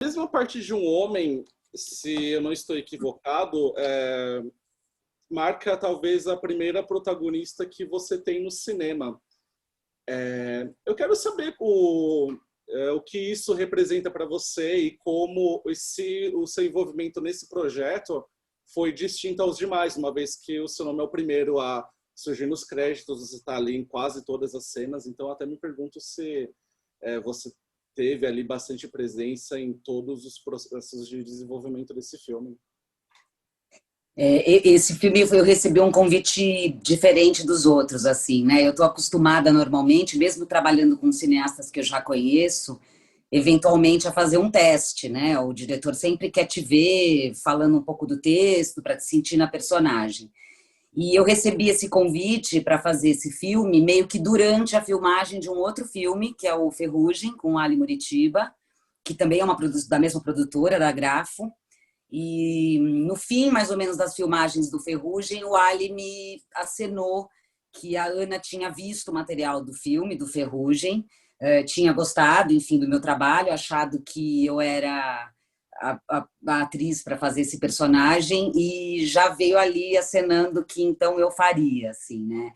Mesmo a partir de um homem, se eu não estou equivocado, marca talvez a primeira protagonista que você tem no cinema. Eu quero saber o que isso representa para você e como o seu envolvimento nesse projeto foi distinto aos demais, uma vez que o seu nome é o primeiro a surgir nos créditos, você está ali em quase todas as cenas, então até me pergunto se você teve ali bastante presença em todos os processos de desenvolvimento desse filme. Esse filme eu recebi um convite diferente dos outros, assim, né? Eu estou acostumada normalmente, mesmo trabalhando com cineastas que eu já conheço, eventualmente a fazer um teste, né? O diretor sempre quer te ver falando um pouco do texto para te sentir na personagem. E eu recebi esse convite para fazer esse filme meio que durante a filmagem de um outro filme, que é o Ferrugem, com Ali Muritiba, que também é da mesma produtora, da Grafo. E no fim, mais ou menos, das filmagens do Ferrugem, o Ali me acenou que a Ana tinha visto o material do filme, do Ferrugem, tinha gostado, enfim, do meu trabalho, achado que eu era a atriz para fazer esse personagem e já veio ali acenando que então eu faria, assim, né?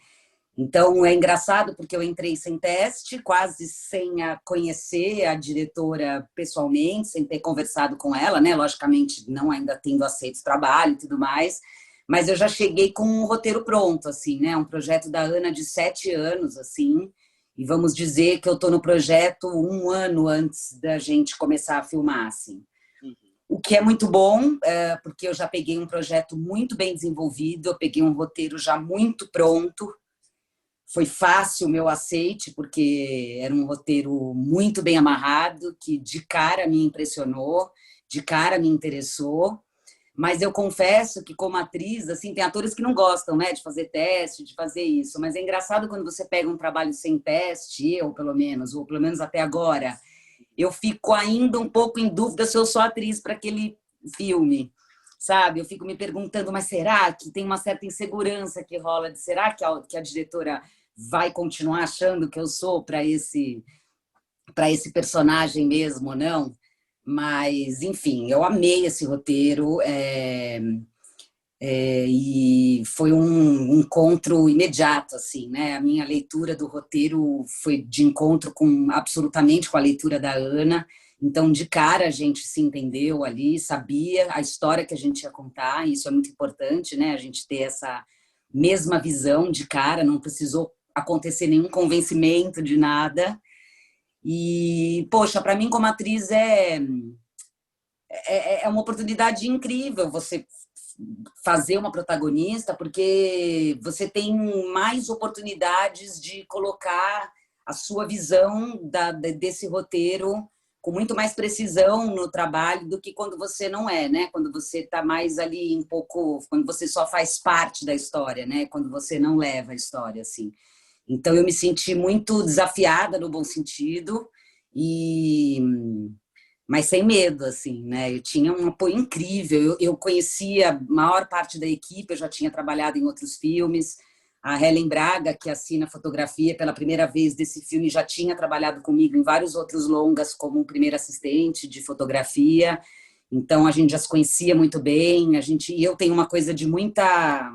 Então, é engraçado porque eu entrei sem teste, quase sem a conhecer a diretora pessoalmente, sem ter conversado com ela, né? Logicamente, não ainda tendo aceito o trabalho e tudo mais, mas eu já cheguei com um roteiro pronto, assim, né? Um projeto da Ana de 7 anos, assim, e vamos dizer que eu estou no projeto um ano antes da gente começar a filmar, assim. O que é muito bom, porque eu já peguei um projeto muito bem desenvolvido, eu peguei um roteiro já muito pronto. Foi fácil o meu aceite, porque era um roteiro muito bem amarrado, que de cara me impressionou, de cara me interessou. Mas eu confesso que, como atriz, assim, tem atores que não gostam, né, de fazer teste, de fazer isso. Mas é engraçado quando você pega um trabalho sem teste, eu, pelo menos, ou pelo menos até agora, eu fico ainda um pouco em dúvida se eu sou atriz para aquele filme, sabe? Eu fico me perguntando, mas será que tem uma certa insegurança que rola de será que a diretora vai continuar achando que eu sou para esse personagem mesmo ou não? Mas, enfim, eu amei esse roteiro e foi um encontro imediato, assim, né? A minha leitura do roteiro foi de encontro com absolutamente com a leitura da Ana. Então, de cara, a gente se entendeu ali, sabia a história que a gente ia contar, e isso é muito importante, né? A gente ter essa mesma visão de cara, não precisou acontecer nenhum convencimento de nada. E, poxa, para mim, como atriz, é uma oportunidade incrível você fazer uma protagonista, porque você tem mais oportunidades de colocar a sua visão desse roteiro com muito mais precisão no trabalho do que quando você não é, né? Quando você está mais ali um pouco, quando você só faz parte da história, né? Quando você não leva a história, assim. Então eu me senti muito desafiada no bom sentido e mas sem medo, assim, né? Eu tinha um apoio incrível. Eu conhecia a maior parte da equipe, eu já tinha trabalhado em outros filmes. A Helen Braga, que assina fotografia pela primeira vez desse filme, já tinha trabalhado comigo em vários outros longas como primeira assistente de fotografia. Então a gente já se conhecia muito bem. E eu tenho uma coisa de muita.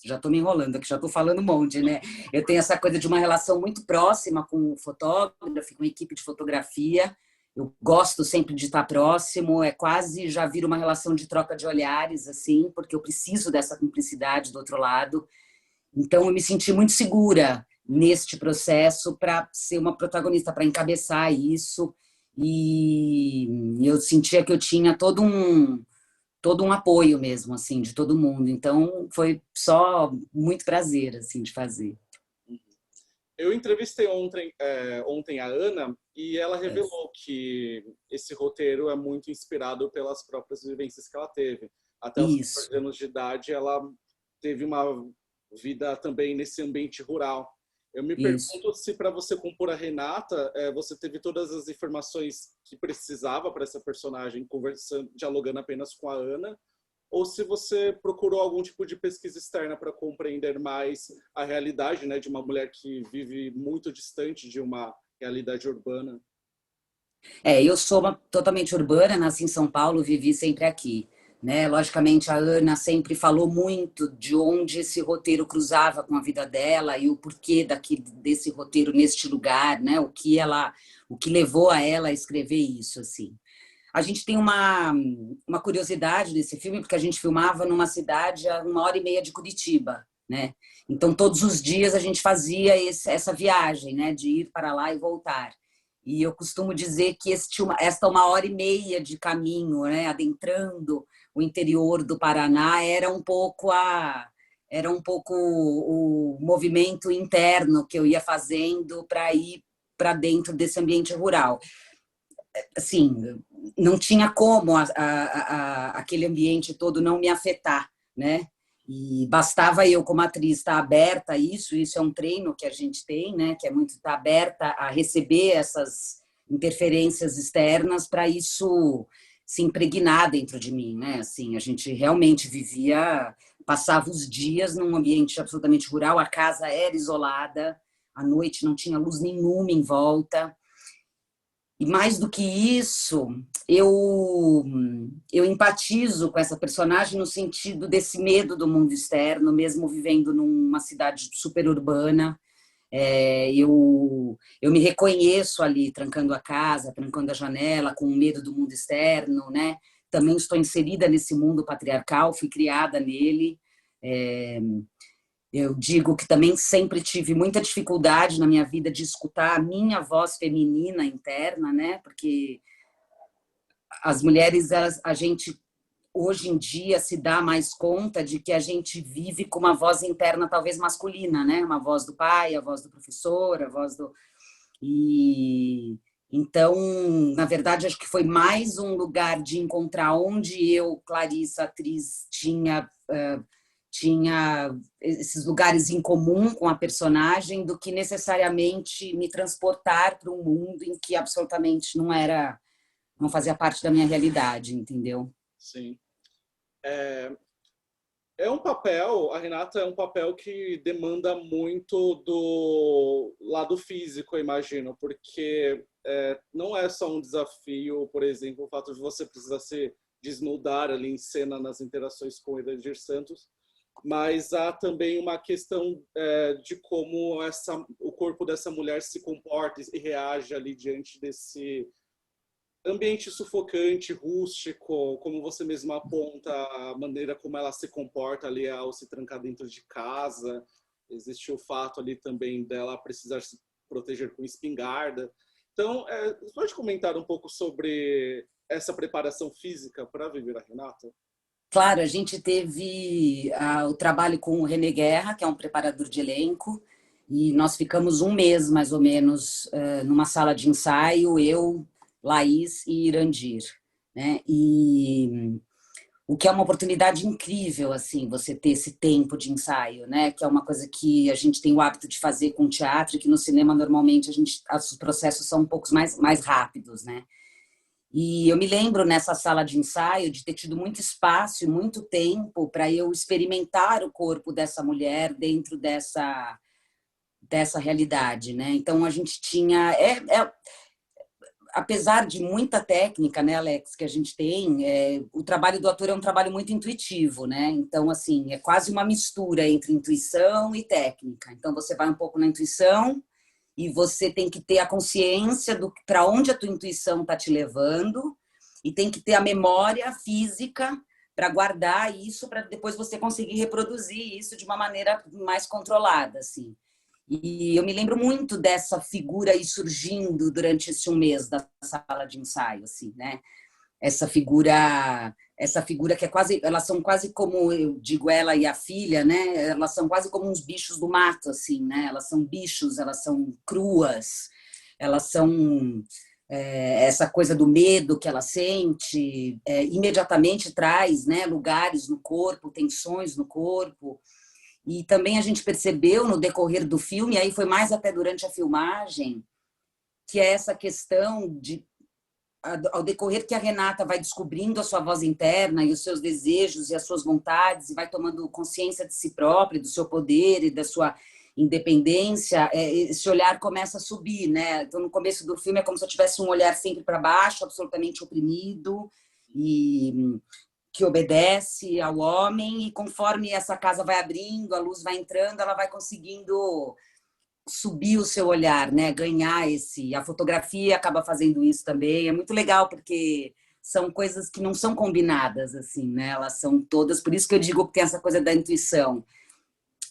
Já estou me enrolando aqui, já estou falando um monte, né? Eu tenho essa coisa de uma relação muito próxima com o fotógrafo, com a equipe de fotografia. Eu gosto sempre de estar próximo, quase já vira uma relação de troca de olhares, assim, porque eu preciso dessa cumplicidade do outro lado. Então, eu me senti muito segura neste processo para ser uma protagonista, para encabeçar isso. E eu sentia que eu tinha todo um apoio mesmo, assim, de todo mundo. Então, foi só muito prazer, assim, de fazer. Eu entrevistei ontem a Ana e ela É. revelou que esse roteiro é muito inspirado pelas próprias vivências que ela teve. Até os 14 Isso, anos de idade, ela teve uma vida também nesse ambiente rural. Eu me isso. pergunto se para você compor a Renata, você teve todas as informações que precisava para essa personagem, conversando, dialogando apenas com a Ana, ou se você procurou algum tipo de pesquisa externa para compreender mais a realidade, né, de uma mulher que vive muito distante de uma realidade urbana. Eu sou totalmente urbana, nasci em São Paulo, vivi sempre aqui, né? Logicamente, a Ana sempre falou muito de onde esse roteiro cruzava com a vida dela e o porquê desse roteiro neste lugar, né? O que levou a ela a escrever isso, assim. A gente tem uma curiosidade desse filme, porque a gente filmava numa cidade a 1h30 de Curitiba, né? Então, todos os dias a gente fazia essa viagem, né? De ir para lá e voltar. E eu costumo dizer que esta 1h30 de caminho, né? Adentrando o interior do Paraná, era um pouco o movimento interno que eu ia fazendo para ir para dentro desse ambiente rural. Assim, não tinha como aquele ambiente todo não me afetar, né? E bastava eu, como atriz, estar aberta a isso. Isso é um treino que a gente tem, né? Que é muito estar aberta a receber essas interferências externas para isso se impregnar dentro de mim, né? Assim, a gente realmente passava os dias num ambiente absolutamente rural. A casa era isolada, à noite não tinha luz nenhuma em volta. E mais do que isso, eu empatizo com essa personagem no sentido desse medo do mundo externo, mesmo vivendo numa cidade super urbana. Eu me reconheço ali, trancando a casa, trancando a janela, com medo do mundo externo, né? Também estou inserida nesse mundo patriarcal, fui criada nele. É, eu digo que também sempre tive muita dificuldade na minha vida de escutar a minha voz feminina interna, né? Porque as mulheres, a gente hoje em dia se dá mais conta de que a gente vive com uma voz interna talvez masculina, né? Uma voz do pai, a voz do professor, a voz do... E então, na verdade, acho que foi mais um lugar de encontrar onde eu, Clarissa, atriz, tinha esses lugares em comum com a personagem do que necessariamente me transportar para um mundo em que absolutamente não fazia parte da minha realidade, entendeu? Sim. É um papel, a Renata é um papel que demanda muito do lado físico, eu imagino, porque não é só um desafio, por exemplo, o fato de você precisar se desnudar ali em cena nas interações com o Edir Santos, mas há também uma questão de como o corpo dessa mulher se comporta e reage ali diante desse ambiente sufocante, rústico, como você mesma aponta, a maneira como ela se comporta ali ao se trancar dentro de casa. Existe o fato ali também dela precisar se proteger com espingarda. Então, você pode comentar um pouco sobre essa preparação física para viver a Renata? Claro, a gente teve o trabalho com o René Guerra, que é um preparador de elenco, e nós ficamos um mês, mais ou menos, numa sala de ensaio, eu, Laís e Irandir, né? E o que é uma oportunidade incrível, assim, você ter esse tempo de ensaio, né? Que é uma coisa que a gente tem o hábito de fazer com teatro, e que no cinema, normalmente, os processos são um pouco mais rápidos, né? E eu me lembro nessa sala de ensaio de ter tido muito espaço e muito tempo para eu experimentar o corpo dessa mulher dentro dessa realidade, né? Então a gente tinha apesar de muita técnica, né, Alex, que a gente tem, o trabalho do ator é um trabalho muito intuitivo, né? Então assim é quase uma mistura entre intuição e técnica. Então você vai um pouco na intuição e você tem que ter a consciência do para onde a tua intuição está te levando e tem que ter a memória física para guardar isso para depois você conseguir reproduzir isso de uma maneira mais controlada, assim. E eu me lembro muito dessa figura aí surgindo durante esse um mês da sala de ensaio, assim, né? Essa figura que é quase, elas são quase como eu digo, ela e a filha, né? Elas são quase como uns bichos do mato, assim, né? Elas são bichos, elas são cruas, elas são essa coisa do medo que ela sente, imediatamente traz, né? Lugares no corpo, tensões no corpo. E também a gente percebeu no decorrer do filme, aí foi mais até durante a filmagem, que é essa questão de ao decorrer que a Renata vai descobrindo a sua voz interna e os seus desejos e as suas vontades e vai tomando consciência de si própria, do seu poder e da sua independência, esse olhar começa a subir, né? Então, no começo do filme é como se eu tivesse um olhar sempre para baixo, absolutamente oprimido, e que obedece ao homem, e conforme essa casa vai abrindo, a luz vai entrando, ela vai conseguindo subir o seu olhar, né? Ganhar esse... A fotografia acaba fazendo isso também. É muito legal, porque são coisas que não são combinadas, assim, né? Elas são todas... Por isso que eu digo que tem essa coisa da intuição.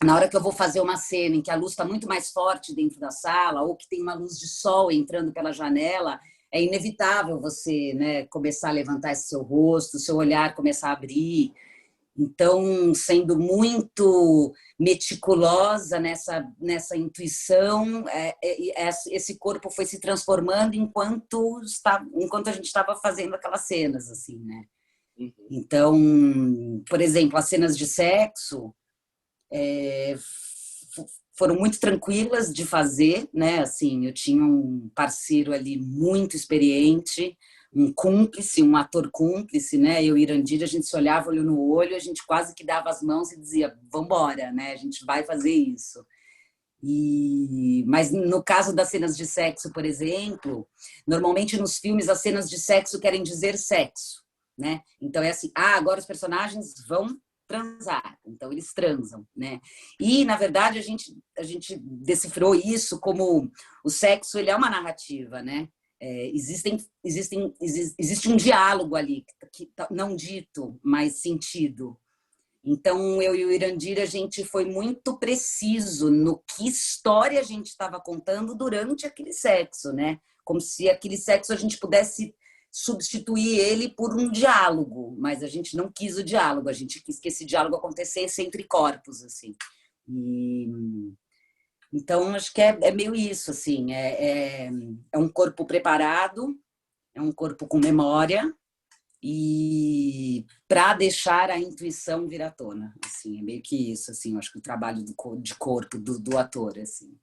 Na hora que eu vou fazer uma cena em que a luz está muito mais forte dentro da sala, ou que tem uma luz de sol entrando pela janela, é inevitável você, né, começar a levantar esse seu rosto, o seu olhar começar a abrir. Então, sendo muito meticulosa nessa intuição, esse corpo foi se transformando enquanto a gente estava fazendo aquelas cenas, assim, né? Então, por exemplo, as cenas de sexo foram muito tranquilas de fazer, né? Assim, eu tinha um parceiro ali muito experiente, um cúmplice, um ator cúmplice, né? Eu e Irandira, a gente se olhava olho no olho, a gente quase que dava as mãos e dizia, vambora, né? A gente vai fazer isso. Mas no caso das cenas de sexo, por exemplo, normalmente nos filmes as cenas de sexo querem dizer sexo, né? Então é assim, agora os personagens vão transar, então eles transam, né? E na verdade a gente decifrou isso como o sexo, ele é uma narrativa, né? Existe um diálogo ali que não dito, mas sentido. Então eu e o Irandira, a gente foi muito preciso no que história a gente estava contando durante aquele sexo, né? Como se aquele sexo a gente pudesse substituir ele por um diálogo, mas a gente não quis o diálogo, a gente quis que esse diálogo acontecesse entre corpos, assim. Então, acho que é meio isso, assim, é um corpo preparado, é um corpo com memória, e para deixar a intuição vir à tona, assim, é meio que isso, assim, eu acho que o trabalho de corpo do ator, assim.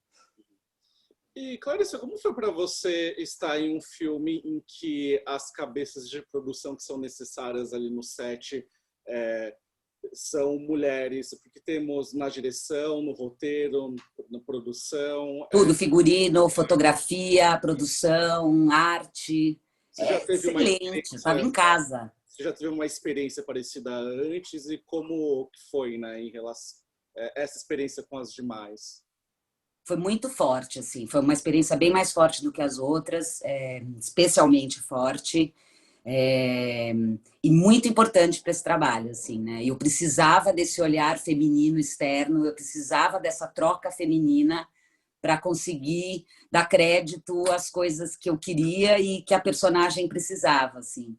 E, Clarissa, como foi para você estar em um filme em que as cabeças de produção que são necessárias ali no set são mulheres? Porque temos na direção, no roteiro, na produção... Tudo, figurino, fotografia, produção, arte. Você já teve uma Excelente, estava em casa. Você já teve uma experiência parecida antes e como foi, né, em relação essa experiência com as demais? Foi muito forte, assim, foi uma experiência bem mais forte do que as outras, especialmente forte, e muito importante para esse trabalho, assim, né? Eu precisava desse olhar feminino externo, eu precisava dessa troca feminina para conseguir dar crédito às coisas que eu queria e que a personagem precisava, assim.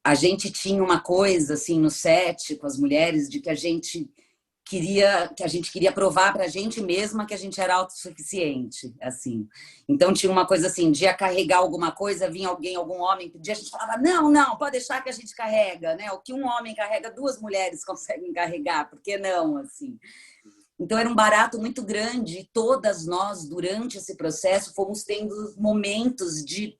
A gente tinha uma coisa, assim, no set, com as mulheres, de que a gente queria provar para a gente mesma que a gente era autossuficiente, assim. Então tinha uma coisa assim, de ia carregar alguma coisa, vinha algum homem pedir, a gente falava, não, pode deixar que a gente carrega, né? O que um homem carrega, duas mulheres conseguem carregar, por que não, assim? Então era um barato muito grande e todas nós, durante esse processo, fomos tendo momentos de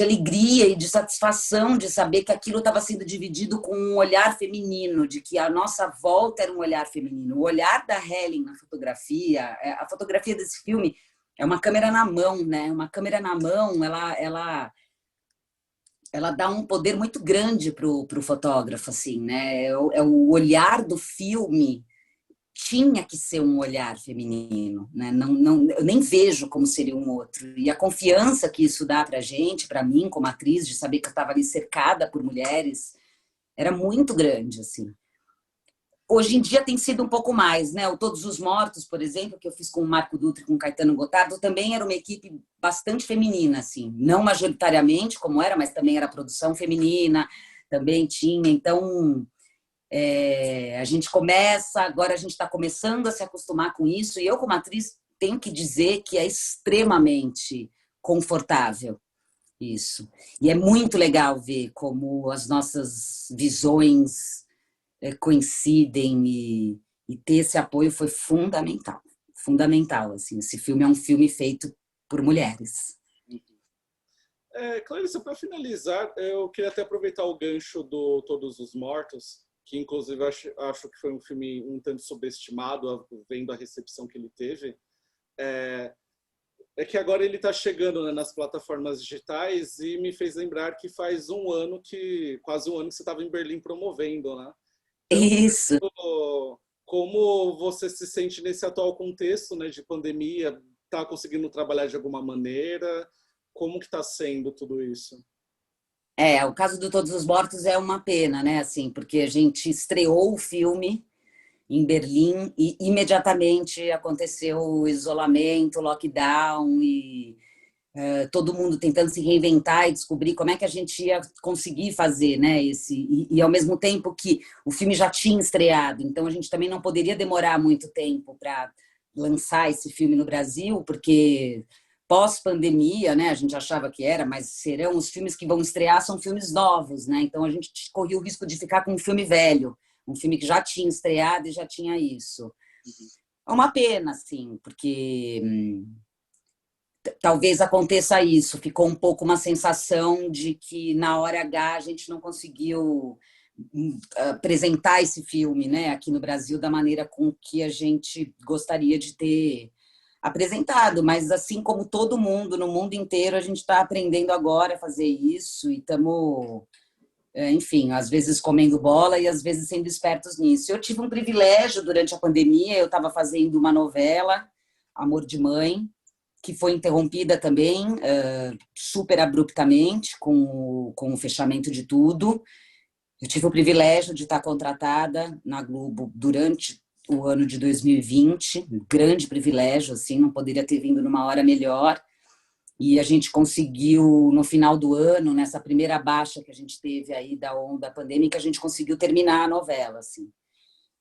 alegria e de satisfação de saber que aquilo estava sendo dividido com um olhar feminino, de que a nossa volta era um olhar feminino. O olhar da Helen na fotografia, a fotografia desse filme é uma câmera na mão, né? Uma câmera na mão, ela dá um poder muito grande pro fotógrafo, assim, né? É o olhar do filme tinha que ser um olhar feminino, né? Não, eu nem vejo como seria um outro. E a confiança que isso dá para a gente, para mim, como atriz, de saber que eu estava ali cercada por mulheres, era muito grande, assim. Hoje em dia tem sido um pouco mais, né? O Todos os Mortos, por exemplo, que eu fiz com o Marco Dutra e com o Caetano Gotardo, também era uma equipe bastante feminina, assim. Não majoritariamente, como era, mas também era produção feminina, também tinha. Então, a gente agora a gente está começando a se acostumar com isso, e eu, como atriz, tenho que dizer que é extremamente confortável isso. E é muito legal ver como as nossas visões coincidem, e ter esse apoio foi fundamental. Fundamental, assim. Esse filme é um filme feito por mulheres. Clarissa, para finalizar, eu queria até aproveitar o gancho do Todos os Mortos, que inclusive acho que foi um filme um tanto subestimado, vendo a recepção que ele teve, é que agora ele está chegando, né, nas plataformas digitais e me fez lembrar que faz quase um ano que você estava em Berlim promovendo, né? Então, Isso. como você se sente nesse atual contexto, né, de pandemia? Está conseguindo trabalhar de alguma maneira? Como que está sendo tudo isso? O caso do Todos os Mortos é uma pena, né? Assim, porque a gente estreou o filme em Berlim e imediatamente aconteceu o isolamento, o lockdown e todo mundo tentando se reinventar e descobrir como é que a gente ia conseguir fazer, né? E ao mesmo tempo que o filme já tinha estreado, então a gente também não poderia demorar muito tempo para lançar esse filme no Brasil, porque pós-pandemia, né? A gente achava que era, mas serão os filmes que vão estrear são filmes novos, né? Então a gente corria o risco de ficar com um filme velho, um filme que já tinha estreado e já tinha isso. É uma pena, assim, porque talvez aconteça isso. Ficou um pouco uma sensação de que na hora H a gente não conseguiu apresentar esse filme, né, aqui no Brasil da maneira com que a gente gostaria de ter apresentado. Mas assim como todo mundo, no mundo inteiro, a gente está aprendendo agora a fazer isso e estamos, enfim, às vezes comendo bola e às vezes sendo espertos nisso. Eu tive um privilégio durante a pandemia, eu estava fazendo uma novela, Amor de Mãe, que foi interrompida também super abruptamente com o fechamento de tudo. Eu tive o privilégio de estar contratada na Globo durante o ano de 2020, um grande privilégio, assim, não poderia ter vindo numa hora melhor. E a gente conseguiu, no final do ano, nessa primeira baixa que a gente teve aí da onda pandêmica, a gente conseguiu terminar a novela, assim.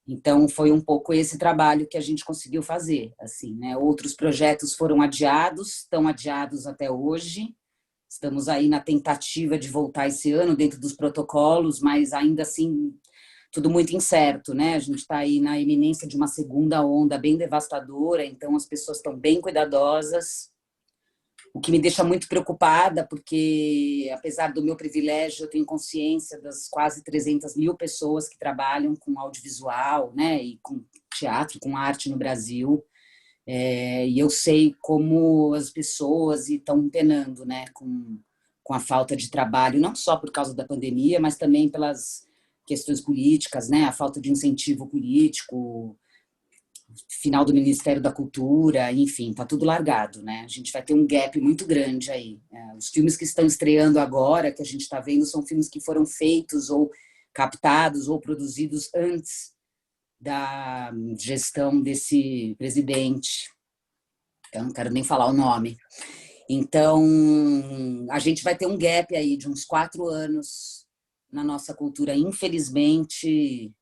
Então, foi um pouco esse trabalho que a gente conseguiu fazer, assim, né? Outros projetos foram adiados, estão adiados até hoje. Estamos aí na tentativa de voltar esse ano dentro dos protocolos, mas ainda assim, tudo muito incerto, né? A gente está aí na iminência de uma segunda onda bem devastadora, então as pessoas estão bem cuidadosas, o que me deixa muito preocupada, porque, apesar do meu privilégio, eu tenho consciência das quase 300 mil pessoas que trabalham com audiovisual, né, e com teatro, com arte no Brasil, e eu sei como as pessoas estão penando, né, com a falta de trabalho, não só por causa da pandemia, mas também pelas questões políticas, né, a falta de incentivo político, final do Ministério da Cultura, enfim, tá tudo largado, né? A gente vai ter um gap muito grande aí. Os filmes que estão estreando agora, que a gente está vendo, são filmes que foram feitos ou captados ou produzidos antes da gestão desse presidente. Eu não quero nem falar o nome. Então, a gente vai ter um gap aí de uns 4 anos na nossa cultura, infelizmente,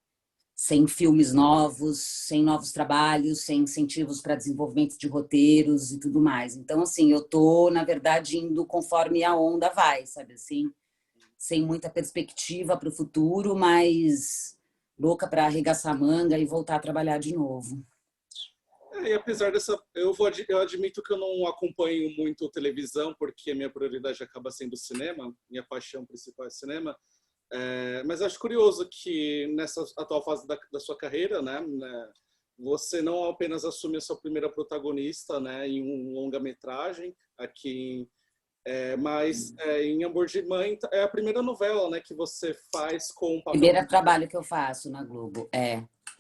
sem filmes novos, sem novos trabalhos, sem incentivos para desenvolvimento de roteiros e tudo mais. Então, assim, eu tô, na verdade, indo conforme a onda vai, sabe assim? Sem muita perspectiva para o futuro, mas louca para arregaçar a manga e voltar a trabalhar de novo. E apesar dessa, eu admito que eu não acompanho muito televisão, porque a minha prioridade acaba sendo o cinema, minha paixão principal é cinema. Mas acho curioso que nessa atual fase da sua carreira, né, você não apenas assume a sua primeira protagonista, né, em um longa-metragem aqui, mas em Amor de Mãe é a primeira novela, né, que você faz com o papel. Primeiro trabalho que eu faço na Globo,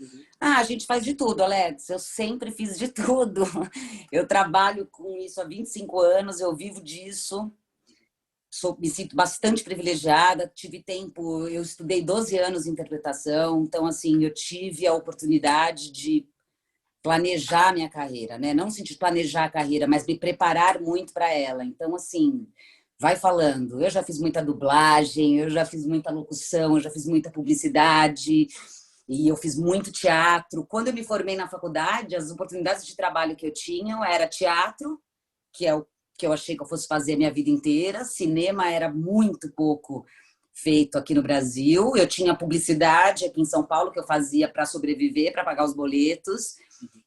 Uhum. A gente faz de tudo, Alex. Eu sempre fiz de tudo. Eu trabalho com isso há 25 anos, eu vivo disso. Me sinto bastante privilegiada, tive tempo, eu estudei 12 anos em interpretação, então, assim, eu tive a oportunidade de planejar minha carreira, né? Não senti planejar a carreira, mas me preparar muito para ela. Então, assim, vai falando. Eu já fiz muita dublagem, eu já fiz muita locução, eu já fiz muita publicidade e eu fiz muito teatro. Quando eu me formei na faculdade, as oportunidades de trabalho que eu tinha era teatro, que é o que eu achei que eu fosse fazer a minha vida inteira. Cinema era muito pouco feito aqui no Brasil. Eu tinha publicidade aqui em São Paulo que eu fazia para sobreviver, para pagar os boletos,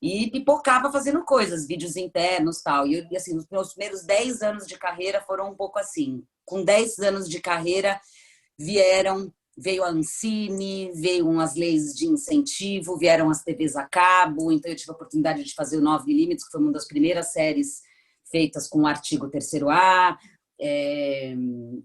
e pipocava fazendo coisas, vídeos internos, tal. E assim, os meus primeiros 10 anos de carreira foram um pouco assim. Com 10 anos de carreira vieram veio a Ancine, veio umas leis de incentivo, vieram as TVs a cabo, então eu tive a oportunidade de fazer o 9mm, que foi uma das primeiras séries feitas com o artigo 3º A.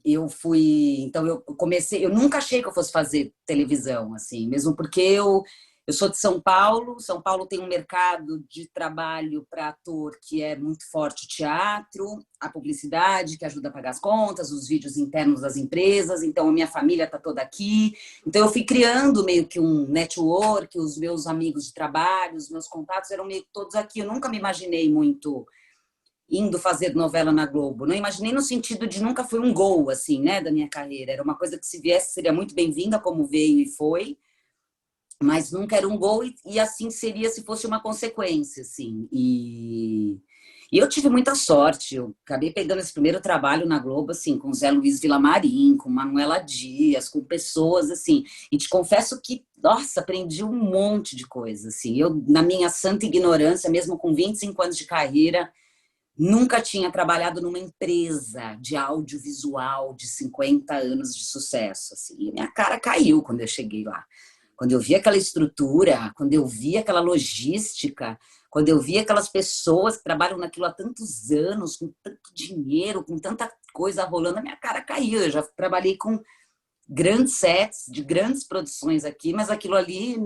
Então eu comecei, eu nunca achei que eu fosse fazer televisão, assim, mesmo porque eu sou de São Paulo. São Paulo tem um mercado de trabalho para ator que é muito forte: o teatro, a publicidade, que ajuda a pagar as contas, os vídeos internos das empresas. Então, a minha família está toda aqui. Então, eu fui criando meio que um network, os meus amigos de trabalho, os meus contatos eram meio que todos aqui. Eu nunca me imaginei muito indo fazer novela na Globo. Não imaginei no sentido de nunca foi um gol, assim, né, da minha carreira. Era uma coisa que, se viesse, seria muito bem-vinda, como veio e foi, mas nunca era um gol, e assim seria se fosse uma consequência, assim. E eu tive muita sorte. Eu acabei pegando esse primeiro trabalho na Globo, assim, com Zé Luiz Vilamarim, com Manuela Dias, com pessoas, assim. E te confesso que, nossa, aprendi um monte de coisa, assim. Eu, na minha santa ignorância, mesmo com 25 anos de carreira, nunca tinha trabalhado numa empresa de audiovisual de 50 anos de sucesso, assim. E minha cara caiu quando eu cheguei lá. Quando eu vi aquela estrutura, quando eu vi aquela logística, quando eu vi aquelas pessoas que trabalham naquilo há tantos anos, com tanto dinheiro, com tanta coisa rolando, a minha cara caiu. Eu já trabalhei com grandes sets, de grandes produções aqui, mas aquilo ali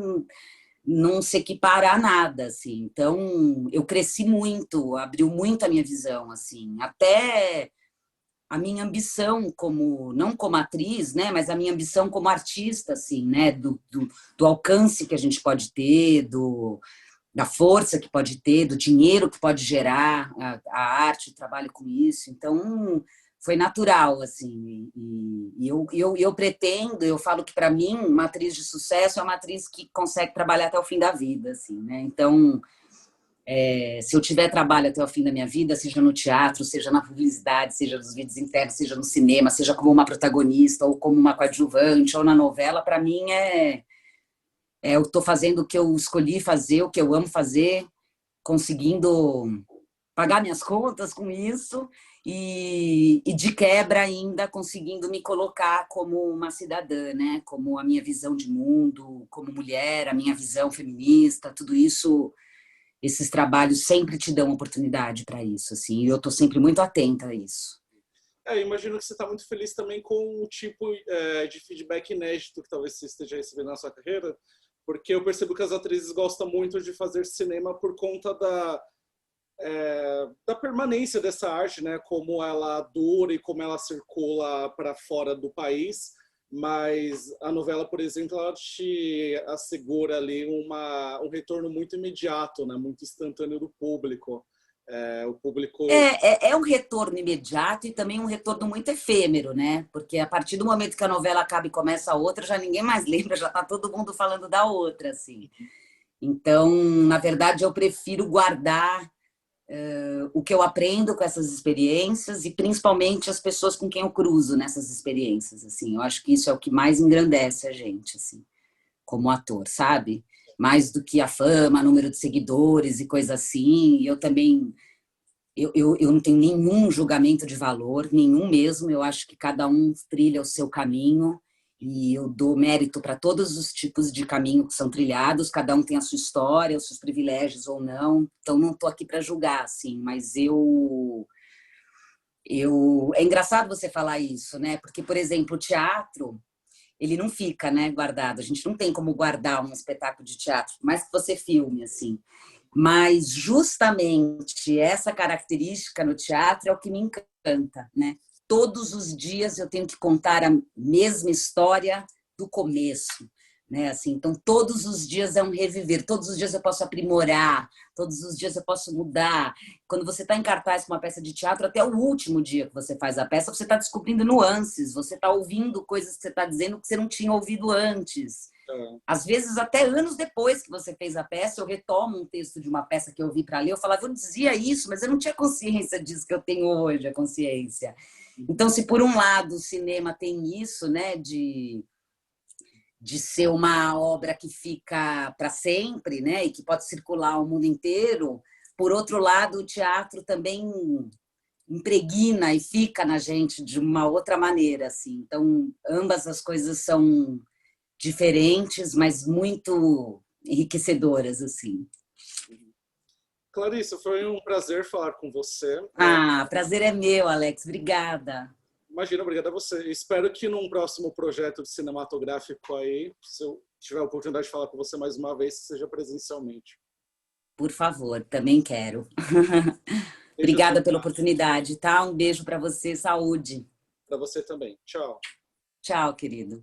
não se equipara a nada, assim. Então, eu cresci muito, abriu muito a minha visão, assim. Até a minha ambição como, não como atriz, né, mas a minha ambição como artista, assim, né, do alcance que a gente pode ter, da força que pode ter, do dinheiro que pode gerar a arte, o trabalho com isso. Então, foi natural, assim. E eu pretendo, eu falo que, para mim, uma atriz de sucesso é uma atriz que consegue trabalhar até o fim da vida, assim, né? Então, se eu tiver trabalho até o fim da minha vida, seja no teatro, seja na publicidade, seja nos vídeos internos, seja no cinema, seja como uma protagonista ou como uma coadjuvante ou na novela, para mim eu estou fazendo o que eu escolhi fazer, o que eu amo fazer, conseguindo pagar minhas contas com isso e de quebra ainda conseguindo me colocar como uma cidadã, né? Como a minha visão de mundo, como mulher, a minha visão feminista, tudo isso. Esses trabalhos sempre te dão oportunidade para isso, assim, e eu estou sempre muito atenta a isso. Eu imagino que você está muito feliz também com o tipo de feedback inédito que talvez você esteja recebendo na sua carreira, porque eu percebo que as atrizes gostam muito de fazer cinema por conta da permanência dessa arte, né? Como ela dura e como ela circula para fora do país. Mas a novela, por exemplo, ela te assegura ali um retorno muito imediato, né? Muito instantâneo do público. O público... É um retorno imediato e também um retorno muito efêmero, né? Porque a partir do momento que a novela acaba e começa a outra, já ninguém mais lembra, já está todo mundo falando da outra, assim. Então, na verdade, eu prefiro guardar o que eu aprendo com essas experiências e principalmente as pessoas com quem eu cruzo nessas experiências, assim. Eu acho que isso é o que mais engrandece a gente, assim, como ator, sabe? Mais do que a fama, número de seguidores e coisa assim. Eu também, eu não tenho nenhum julgamento de valor, nenhum mesmo. Eu acho que cada um trilha o seu caminho e eu dou mérito para todos os tipos de caminho que são trilhados. Cada um tem a sua história, os seus privilégios ou não. Então, não estou aqui para julgar, assim, mas é engraçado você falar isso, né? Porque, por exemplo, o teatro, ele não fica, né, guardado. A gente não tem como guardar um espetáculo de teatro, por mais que você filme, assim. Mas justamente essa característica no teatro é o que me encanta, né? Todos os dias eu tenho que contar a mesma história do começo, né? Assim, então, todos os dias é um reviver, todos os dias eu posso aprimorar, todos os dias eu posso mudar. Quando você está em cartaz com uma peça de teatro, até o último dia que você faz a peça, você está descobrindo nuances, você está ouvindo coisas que você está dizendo que você não tinha ouvido antes. Às vezes, até anos depois que você fez a peça, eu retomo um texto de uma peça que eu vi para ler, eu falava, eu dizia isso, mas eu não tinha consciência disso que eu tenho hoje, a consciência. Então, se por um lado o cinema tem isso, né, de ser uma obra que fica para sempre, né, e que pode circular o mundo inteiro, por outro lado, o teatro também impregna e fica na gente de uma outra maneira, assim. Então, ambas as coisas são diferentes, mas muito enriquecedoras, assim. Clarissa, foi um prazer falar com você. Ah, prazer é meu, Alex. Obrigada. Imagina, obrigado a você. Espero que num próximo projeto de cinematográfico aí, se eu tiver a oportunidade de falar com você mais uma vez, seja presencialmente. Por favor, também quero. Beijo Obrigada pela oportunidade, tá? Um beijo para você, saúde. para você também. Tchau. Tchau, querido.